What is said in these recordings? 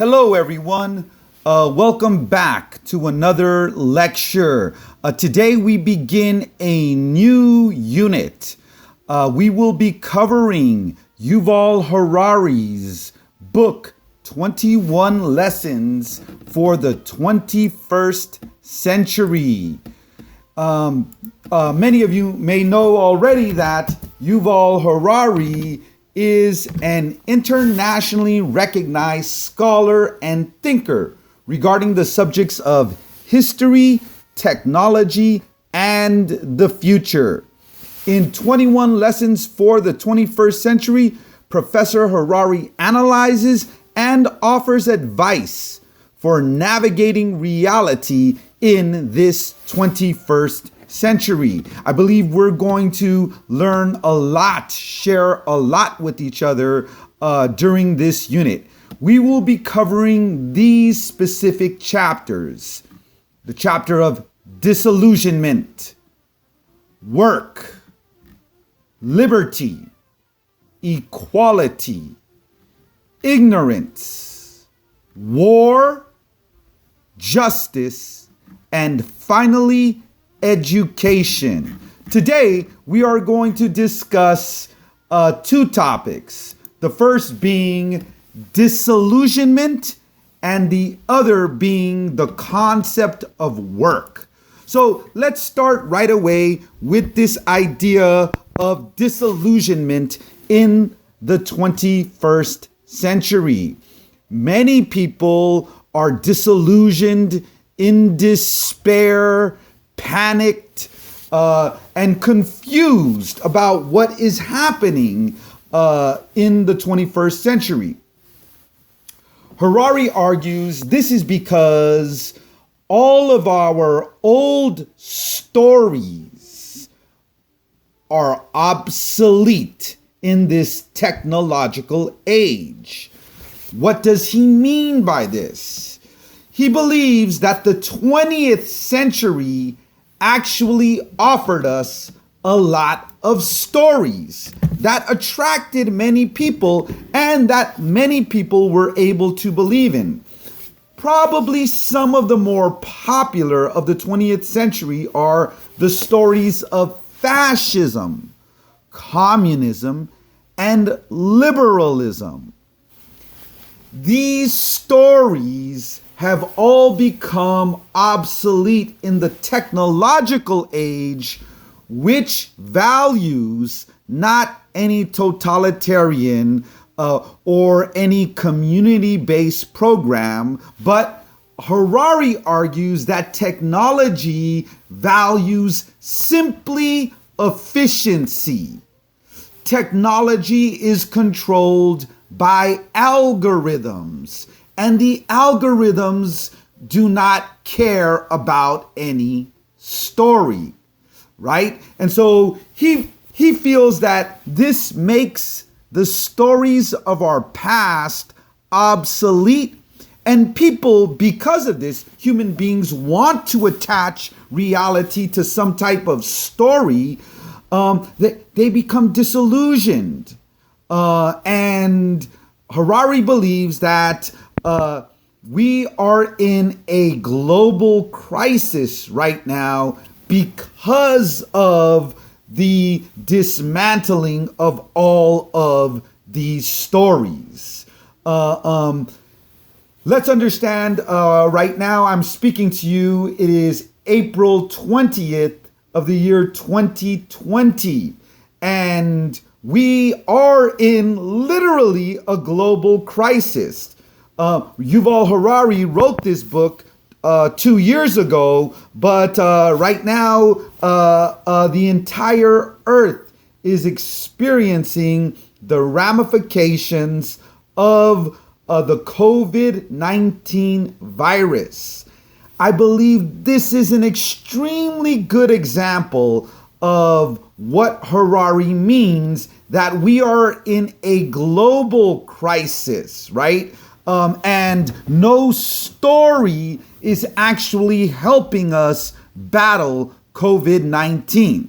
Hello, everyone. Welcome back to another lecture. Today we begin a new unit. We will be covering Yuval Harari's book, 21 Lessons for the 21st Century. Many of you may know already that Yuval Harari is an internationally recognized scholar and thinker regarding the subjects of history, technology, and the future. In 21 Lessons for the 21st Century, Professor Harari analyzes and offers advice for navigating reality in this 21st century. I believe we're going to learn a lot, share a lot with each other during this unit. We will be covering these specific chapters. The chapter of disillusionment, work, liberty, equality, ignorance, war, justice, and finally, education. Today, we are going to discuss two topics. The first being disillusionment and the other being the concept of work. So let's start right away with this idea of disillusionment in the 21st century. Many people are disillusioned, in despair, panicked, and confused about what is happening in the 21st century. Harari argues this is because all of our old stories are obsolete in this technological age. What does he mean by this? He believes that the 20th century actually offered us a lot of stories that attracted many people and that many people were able to believe in. Probably some of the more popular of the 20th century are the stories of fascism, communism, and liberalism. These stories have all become obsolete in the technological age, which values not any totalitarian or any community-based program, but Harari argues that technology values simply efficiency. Technology is controlled by algorithms, and the algorithms do not care about any story, right? And so he feels that this makes the stories of our past obsolete, and people, because of this, human beings want to attach reality to some type of story. They become disillusioned. And Harari believes that we are in a global crisis right now because of the dismantling of all of these stories. Let's understand, right now I'm speaking to you, it is April 20th of the year 2020, and we are in literally a global crisis. Yuval Harari wrote this book 2 years ago, but right now the entire earth is experiencing the ramifications of the COVID-19 virus. I believe this is an extremely good example of what Harari means, that we are in a global crisis, right? And no story is actually helping us battle COVID-19,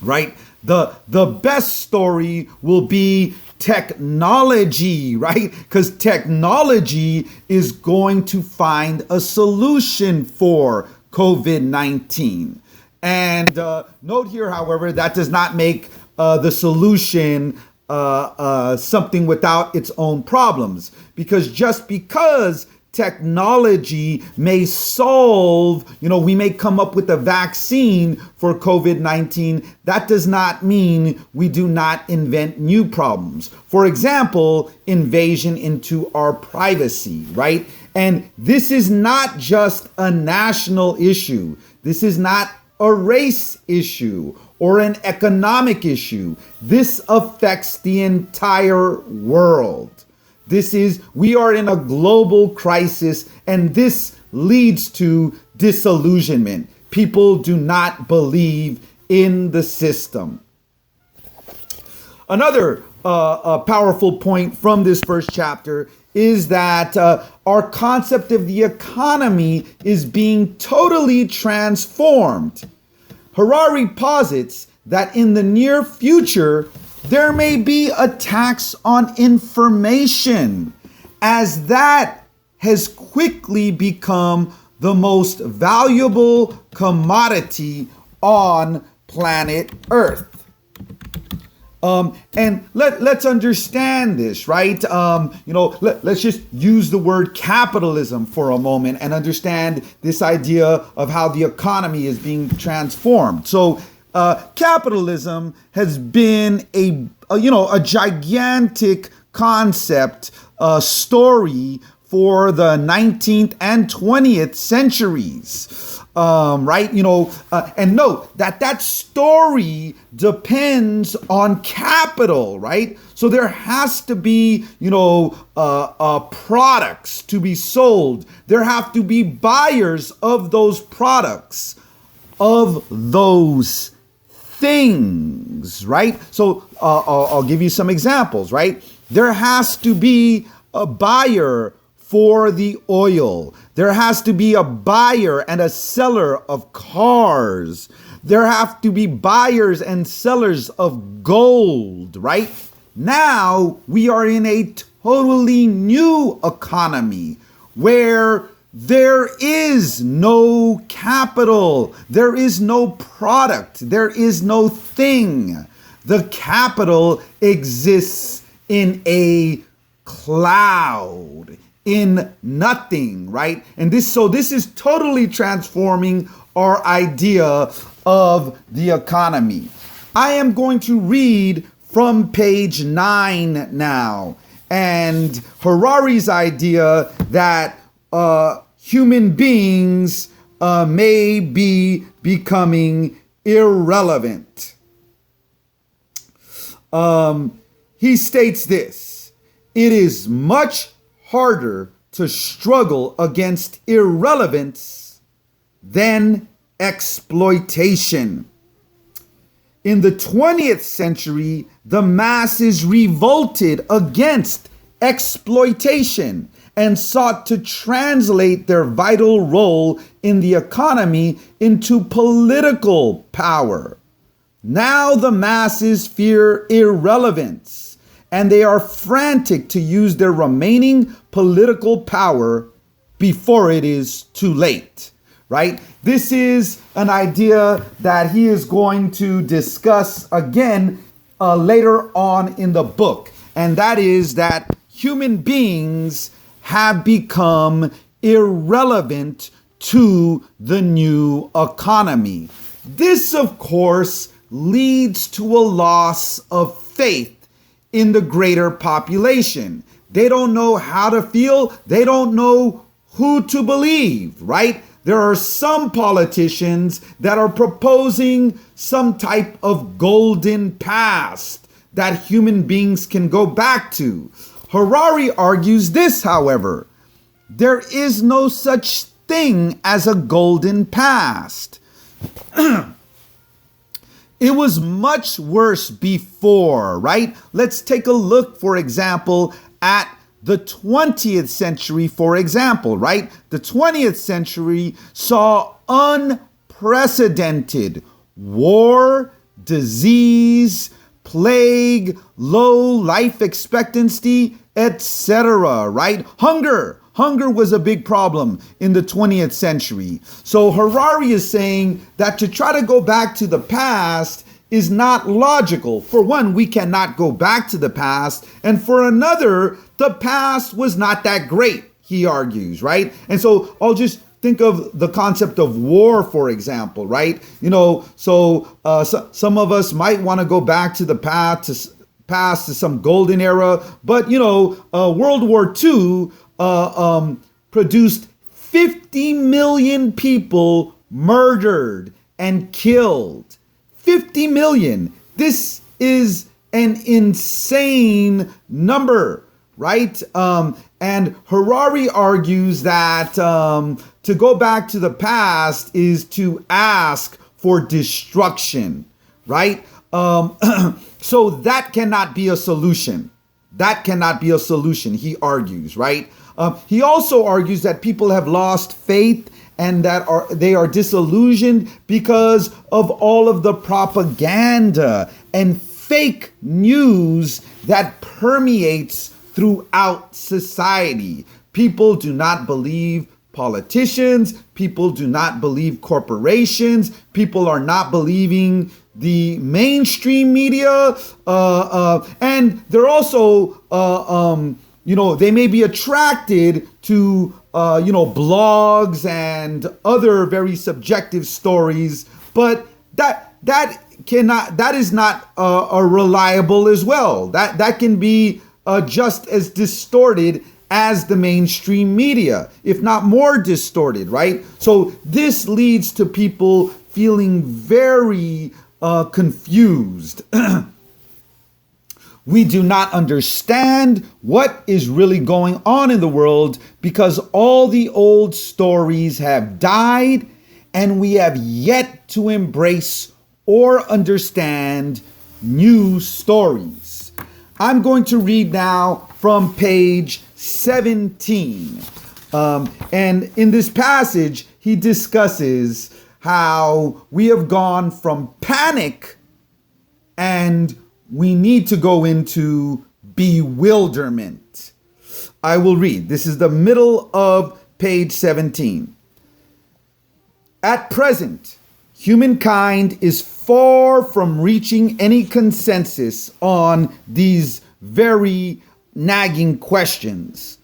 right? The best story will be technology, right? Because technology is going to find a solution for COVID-19. And note here, however, that does not make the solution something without its own problems. Because just because technology may solve, we may come up with a vaccine for COVID-19, that does not mean we do not invent new problems. For example, invasion into our privacy, right? And this is not just a national issue. This is not a race issue or an economic issue. This affects the entire world. We are in a global crisis, and this leads to disillusionment. People do not believe in the system. Another powerful point from this first chapter is that our concept of the economy is being totally transformed. Harari posits that in the near future, there may be a tax on information, as that has quickly become the most valuable commodity on planet Earth. And let's understand this, right? Let's just use the word capitalism for a moment and understand this idea of how the economy is being transformed. So capitalism has been a gigantic concept, story for the 19th and 20th centuries. Right? And note that story depends on capital, right? So there has to be, products to be sold. There have to be buyers of those products, of those things, right? So I'll give you some examples, right? There has to be a buyer for the oil. There has to be a buyer and a seller of cars. There have to be buyers and sellers of gold, right? Now we are in a totally new economy where there is no capital, there is no product, there is no thing. The capital exists in a cloud, in nothing, right? And this is totally transforming our idea of the economy. I am going to read from page 9 now, and Harari's idea that human beings may be becoming irrelevant. He states this: it is much harder to struggle against irrelevance than exploitation. In the 20th century, the masses revolted against exploitation and sought to translate their vital role in the economy into political power. Now the masses fear irrelevance, and they are frantic to use their remaining political power before it is too late, right? This is an idea that he is going to discuss again later on in the book, and that is that human beings have become irrelevant to the new economy. This, of course, leads to a loss of faith in the greater population. They don't know how to feel. They don't know who to believe, right? There are some politicians that are proposing some type of golden past that human beings can go back to. Harari argues this, however: there is no such thing as a golden past. It was much worse before, right? Let's take a look, for example, at the 20th century, for example, right? The 20th century saw unprecedented war, disease, plague, low life expectancy, etc., right? Hunger was a big problem in the 20th century. So Harari is saying that to try to go back to the past is not logical. For one, we cannot go back to the past. And for another, the past was not that great, he argues, right? And so I'll just think of the concept of war, for example, right? So some of us might want to go back to the past to some golden era, but World War II produced 50 million people murdered and killed. 50 million. This is an insane number, right? And Harari argues that to go back to the past is to ask for destruction, right? So that cannot be a solution. That cannot be a solution, he argues, right? He also argues that people have lost faith and that they are disillusioned because of all of the propaganda and fake news that permeates throughout society. People do not believe politicians. People do not believe corporations. People are not believing the mainstream media. And they're also, they may be attracted to blogs and other very subjective stories, but that is not reliable as well. That can be just as distorted as the mainstream media, if not more distorted, right? So this leads to people feeling very confused. We do not understand what is really going on in the world because all the old stories have died and we have yet to embrace or understand new stories. I'm going to read now from page 17. And in this passage, he discusses how we have gone from panic and we need to go into bewilderment. I will read. This is the middle of page 17. At present, humankind is far from reaching any consensus on these very nagging questions.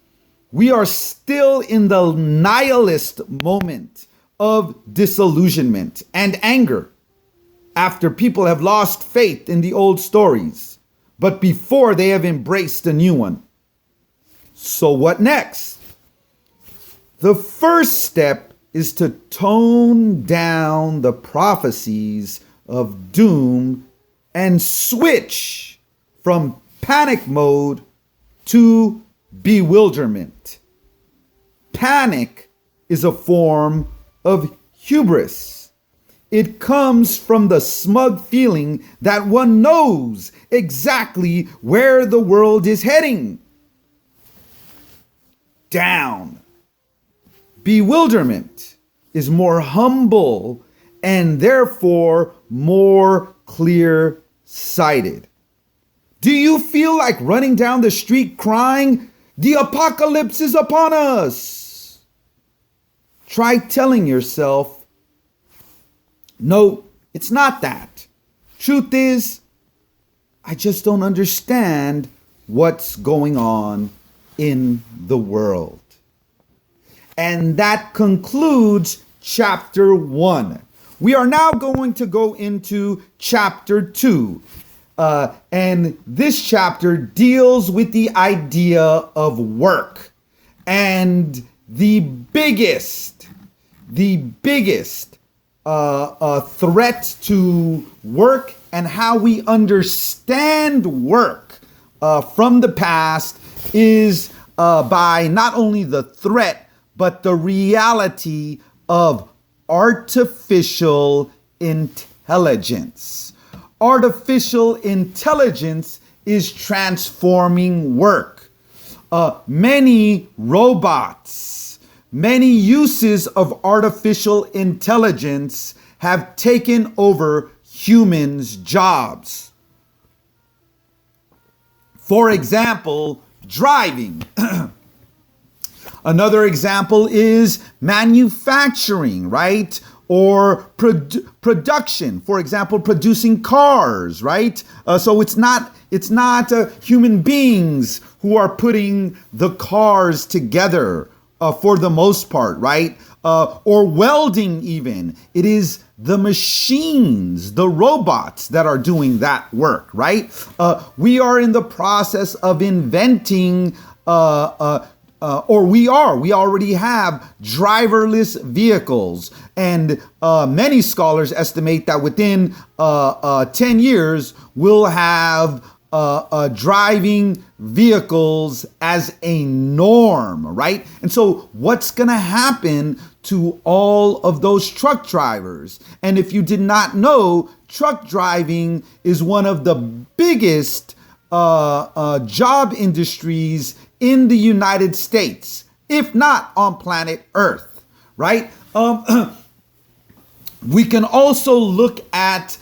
We are still in the nihilist moment of disillusionment and anger after people have lost faith in the old stories, but before they have embraced a new one. So what next? The first step is to tone down the prophecies of doom and switch from panic mode to bewilderment. Panic is a form of hubris. It comes from the smug feeling that one knows exactly where the world is heading. Down. Bewilderment is more humble and therefore more clear-sighted. Do you feel like running down the street crying, "The apocalypse is upon us"? Try telling yourself, no, it's not that. Truth is, I just don't understand what's going on in the world. And that concludes chapter 1. We are now going to go into chapter 2. And this chapter deals with the idea of work. And the biggest threat to work and how we understand work from the past is by not only the threat, but the reality of artificial intelligence. Artificial intelligence is transforming work. Many robots, many uses of artificial intelligence have taken over humans' jobs. For example, driving. Another example is manufacturing, right? Or production. For example, producing cars, right? So it's not human beings who are putting the cars together for the most part, right? Or welding even. It is the machines, the robots that are doing that work, right? We are in the process of inventing we already have driverless vehicles. And many scholars estimate that within 10 years, we'll have driving vehicles as a norm, right? And so what's going to happen to all of those truck drivers? And if you did not know, truck driving is one of the biggest job industries in the United States, if not on planet Earth, right? We can also look at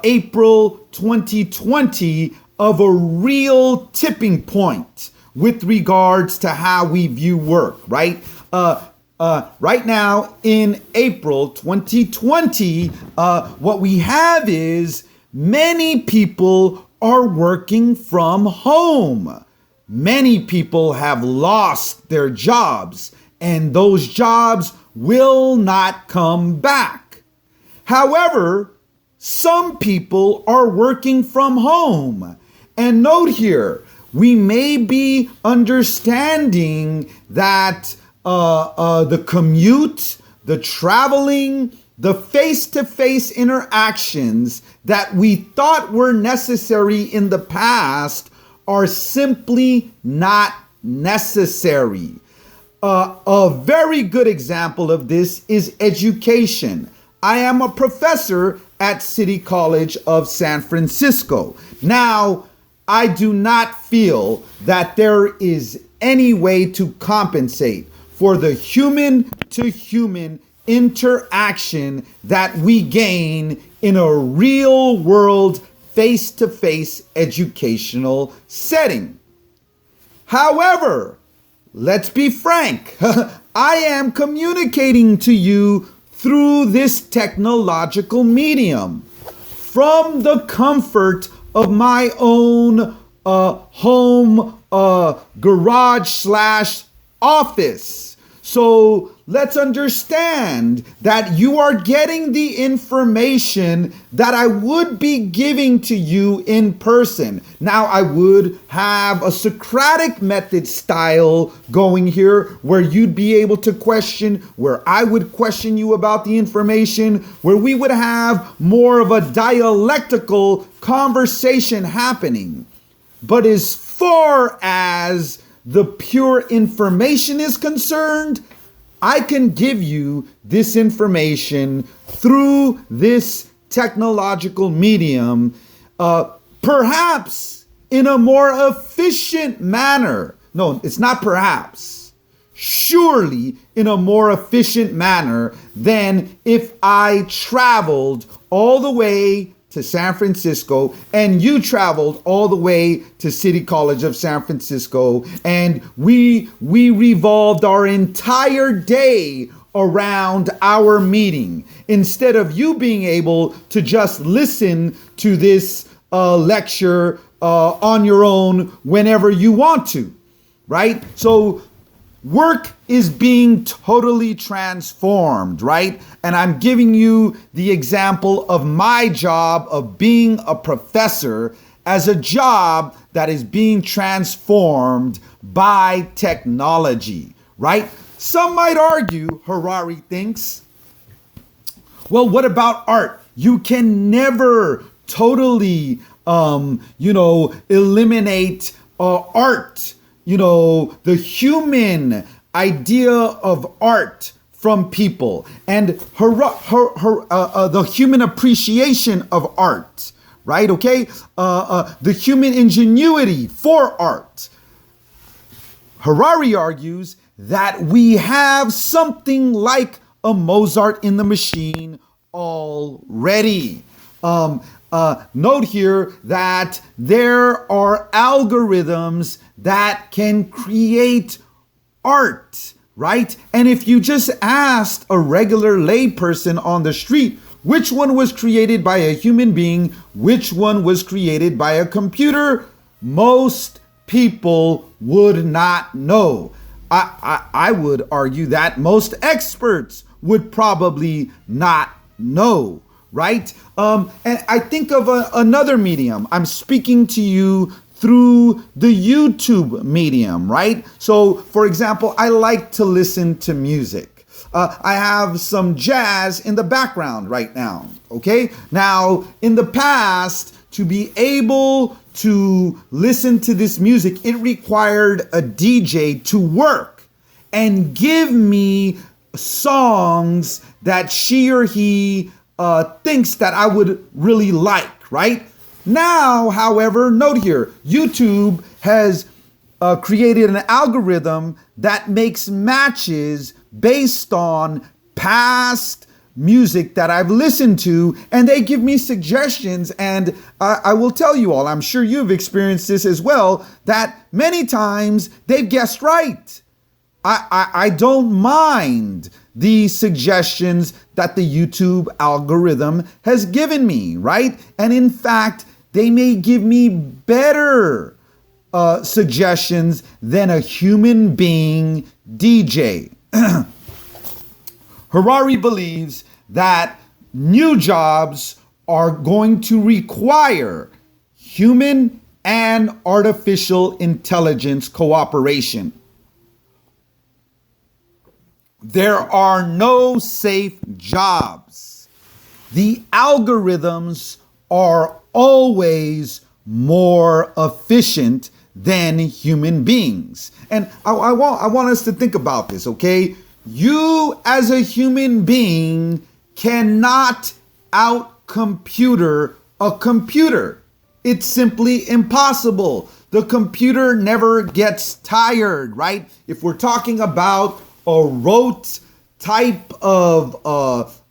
April 2020 of a real tipping point with regards to how we view work, right? Right now in April 2020, what we have is many people are working from home. Many people have lost their jobs, and those jobs will not come back. However, some people are working from home. And note here, we may be understanding that the commute, the traveling, the face-to-face interactions that we thought were necessary in the past are simply not necessary. A very good example of this is education. I am a professor at City College of San Francisco. Now, I do not feel that there is any way to compensate for the human-to-human interaction that we gain in a real-world face-to-face educational setting. However, let's be frank, I am communicating to you through this technological medium from the comfort of my own home garage / office. So let's understand that you are getting the information that I would be giving to you in person. Now, I would have a Socratic method style going here where you'd be able to question, where I would question you about the information, where we would have more of a dialectical conversation happening. But as far as the pure information is concerned, I can give you this information through this technological medium, perhaps in a more efficient manner. No, it's not perhaps. Surely in a more efficient manner than if I traveled all the way to San Francisco and you traveled all the way to City College of San Francisco, and we revolved our entire day around our meeting instead of you being able to just listen to this lecture on your own whenever you want to, right? So work is being totally transformed, right? And I'm giving you the example of my job of being a professor as a job that is being transformed by technology, right? Some might argue, Harari thinks, well, what about art? You can never totally, eliminate art. The human idea of art from people and the human appreciation of art, right? Okay, the human ingenuity for art. Harari argues that we have something like a Mozart in the machine already. Note here that there are algorithms that can create art, right? And if you just asked a regular layperson on the street, which one was created by a human being, which one was created by a computer, most people would not know. I would argue that most experts would probably not know, right? And I think of another medium. I'm speaking to you through the YouTube medium, right? So, for example, I like to listen to music. I have some jazz in the background right now, okay? Now, in the past, to be able to listen to this music, it required a DJ to work and give me songs that she or he thinks that I would really like, right? Now, however, note here, YouTube has created an algorithm that makes matches based on past music that I've listened to, and they give me suggestions. And I will tell you all, I'm sure you've experienced this as well, that many times they've guessed right. I don't mind the suggestions that the YouTube algorithm has given me, right? And in fact, they may give me better suggestions than a human being DJ. Harari believes that new jobs are going to require human and artificial intelligence cooperation. There are no safe jobs. The algorithms are always more efficient than human beings. And I want us to think about this, okay? You as a human being cannot out-computer a computer. It's simply impossible. The computer never gets tired, right? If we're talking about a rote type of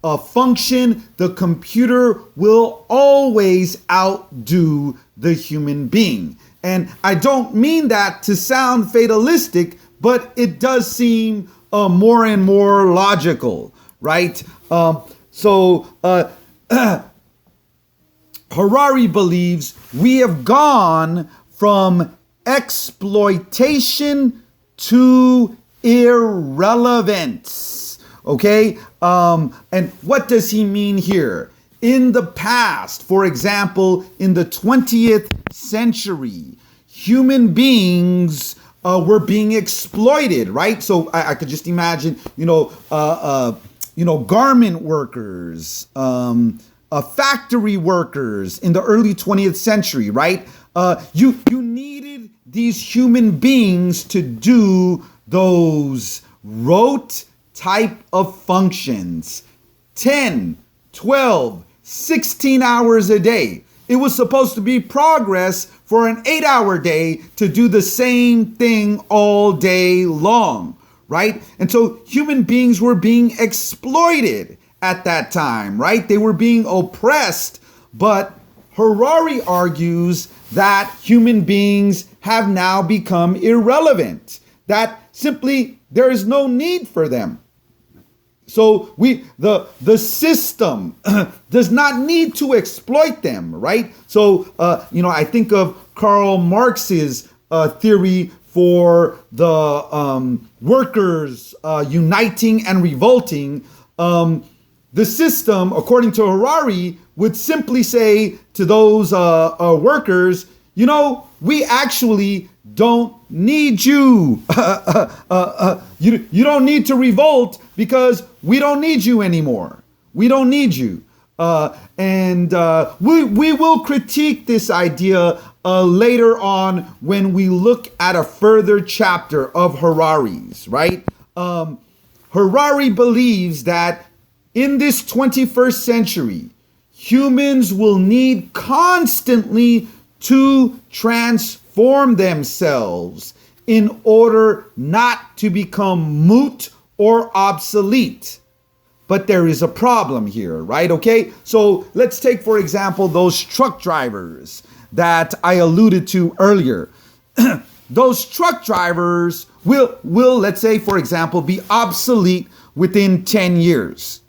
a function, the computer will always outdo the human being. And I don't mean that to sound fatalistic, but it does seem more and more logical, right? Harari believes we have gone from exploitation to irrelevance. Okay? And what does he mean here? In the past, for example, in the 20th century, human beings were being exploited, right? So I could just imagine, garment workers, factory workers in the early 20th century, right? You needed these human beings to do those rote type of functions, 10, 12, 16 hours a day. It was supposed to be progress for an 8-hour day to do the same thing all day long, right? And so human beings were being exploited at that time, right? They were being oppressed, but Harari argues that human beings have now become irrelevant, that simply there is no need for them. So the system does not need to exploit them, right? So, I think of Karl Marx's theory for the workers uniting and revolting. The system, according to Harari, would simply say to those workers, we actually don't need you. You don't need to revolt because we don't need you anymore. We don't need you. And we will critique this idea later on when we look at a further chapter of Harari's, right? Harari believes that in this 21st century, humans will need constantly to transform themselves in order not to become moot or obsolete. But there is a problem here, right? Okay, so let's take, for example, those truck drivers that I alluded to earlier. Those truck drivers will, let's say, for example, be obsolete within 10 years.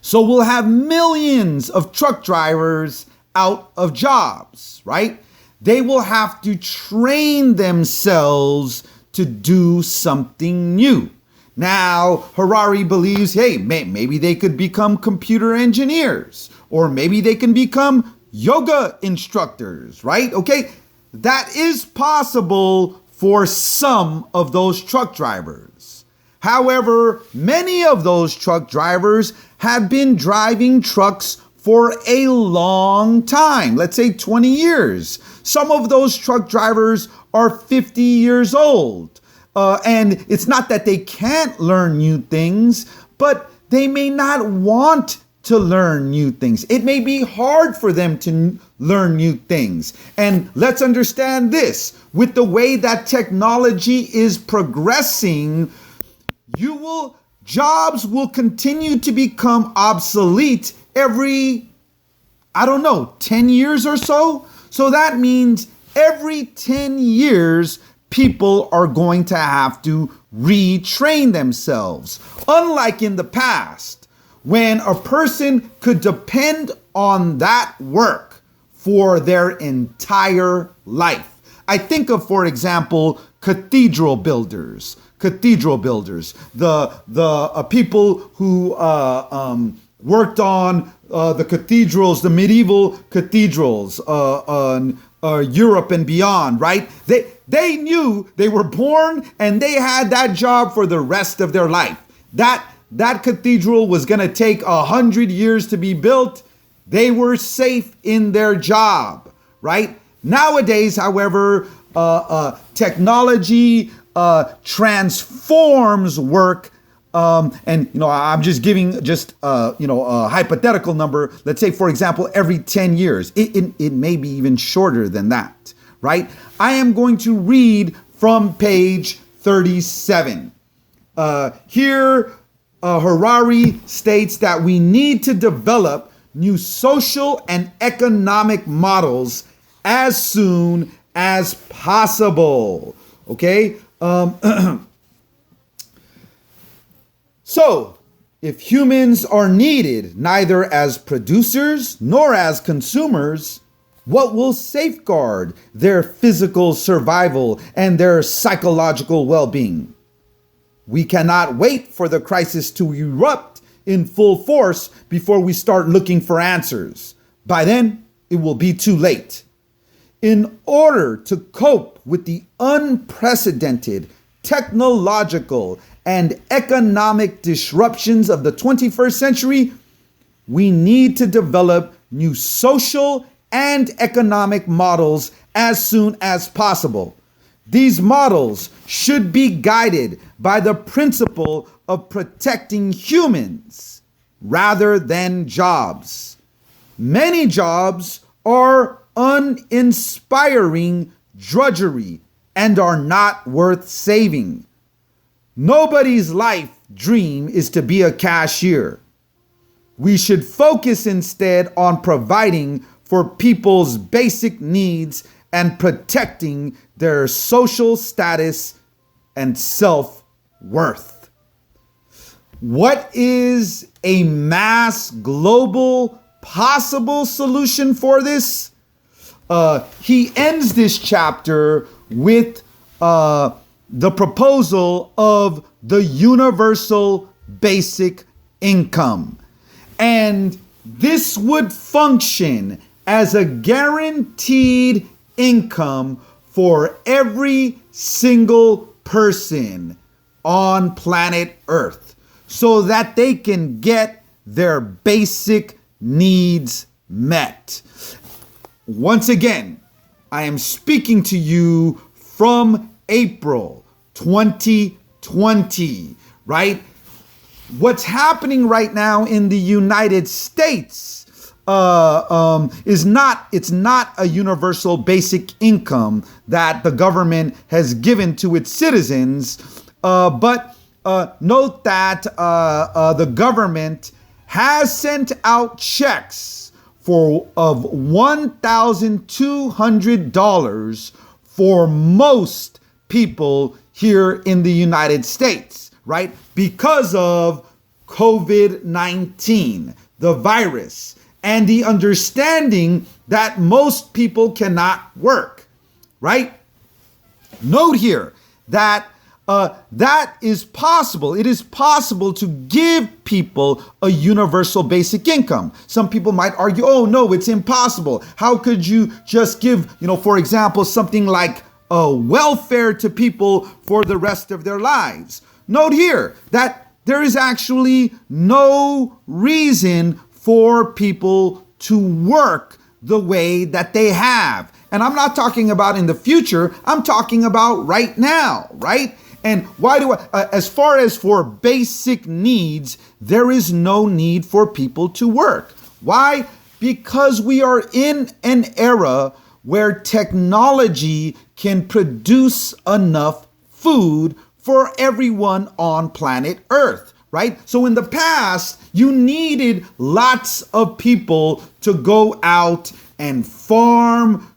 So we'll have millions of truck drivers out of jobs, right? They will have to train themselves to do something new. Now, Harari believes, hey, maybe they could become computer engineers, or maybe they can become yoga instructors, right? Okay, that is possible for some of those truck drivers. However, many of those truck drivers have been driving trucks for a long time, let's say 20 years. Some of those truck drivers are 50 years old. And it's not that they can't learn new things, but they may not want to learn new things. It may be hard for them to learn new things. And let's understand this, with the way that technology is progressing, jobs will continue to become obsolete every, 10 years or so. So that means every 10 years, people are going to have to retrain themselves. Unlike in the past, when a person could depend on that work for their entire life. I think of, for example, cathedral builders, the people who worked on the cathedrals, the medieval cathedrals, Europe and beyond, right? They knew they were born and they had that job for the rest of their life. That cathedral was going to take 100 years to be built. They were safe in their job, right? Nowadays, however, technology transforms work. I'm just giving a hypothetical number. Let's say, for example, every 10 years. It may be even shorter than that, right? I am going to read from page 37. Here, Harari states that we need to develop new social and economic models as soon as possible. Okay? So, if humans are needed neither as producers nor as consumers, what will safeguard their physical survival and their psychological well-being? We cannot wait for the crisis to erupt in full force before we start looking for answers. By then, it will be too late. In order to cope with the unprecedented technological and economic disruptions of the 21st century, we need to develop new social and economic models as soon as possible. These models should be guided by the principle of protecting humans rather than jobs. Many jobs are uninspiring drudgery and are not worth saving. Nobody's life dream is to be a cashier. We should focus instead on providing for people's basic needs and protecting their social status and self-worth. What is a mass global possible solution for this? He ends this chapter with the proposal of the universal basic income. And this would function as a guaranteed income for every single person on planet Earth so that they can get their basic needs met. Once again, I am speaking to you from April 2020, right? What's happening right now in the United States it's not a universal basic income that the government has given to its citizens, but note that the government has sent out checks of $1,200 for most people here in the United States, right? Because of COVID-19, the virus, and the understanding that most people cannot work, right? Note here that that is possible. It is possible to give people a universal basic income. Some people might argue, oh no, it's impossible. How could you just give, for example, something like welfare to people for the rest of their lives? Note here that there is actually no reason for people to work the way that they have. And I'm not talking about in the future, I'm talking about right now, right? And why as far as for basic needs, there is no need for people to work. Why? Because we are in an era where technology can produce enough food for everyone on planet Earth, right? So in the past, you needed lots of people to go out and farm,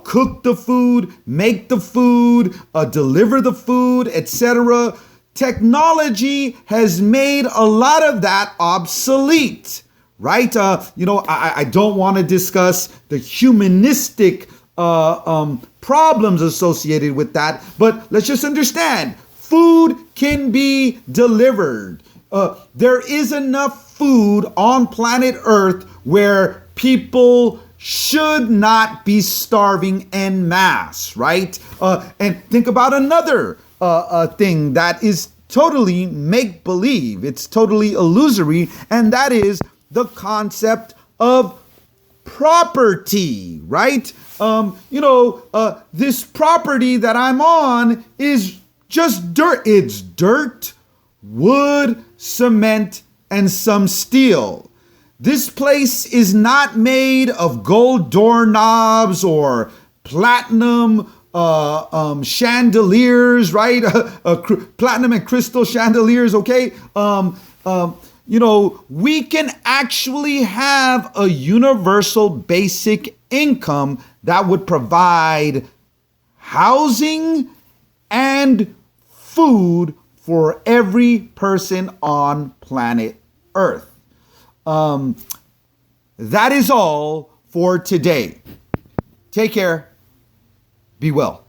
cook the food, make the food, deliver the food, etc. Technology has made a lot of that obsolete, right? I don't want to discuss the humanistic problems associated with that, but let's just understand, food can be delivered. There is enough food on planet Earth where people should not be starving en masse, right? And think about another thing that is totally make-believe. It's totally illusory, and that is the concept of property, right? This property that I'm on is just dirt. It's dirt, wood, cement, and some steel. This place is not made of gold doorknobs or platinum chandeliers, right? Platinum and crystal chandeliers, okay? We can actually have a universal basic income that would provide housing and food for every person on planet Earth. That is all for today. Take care. Be well.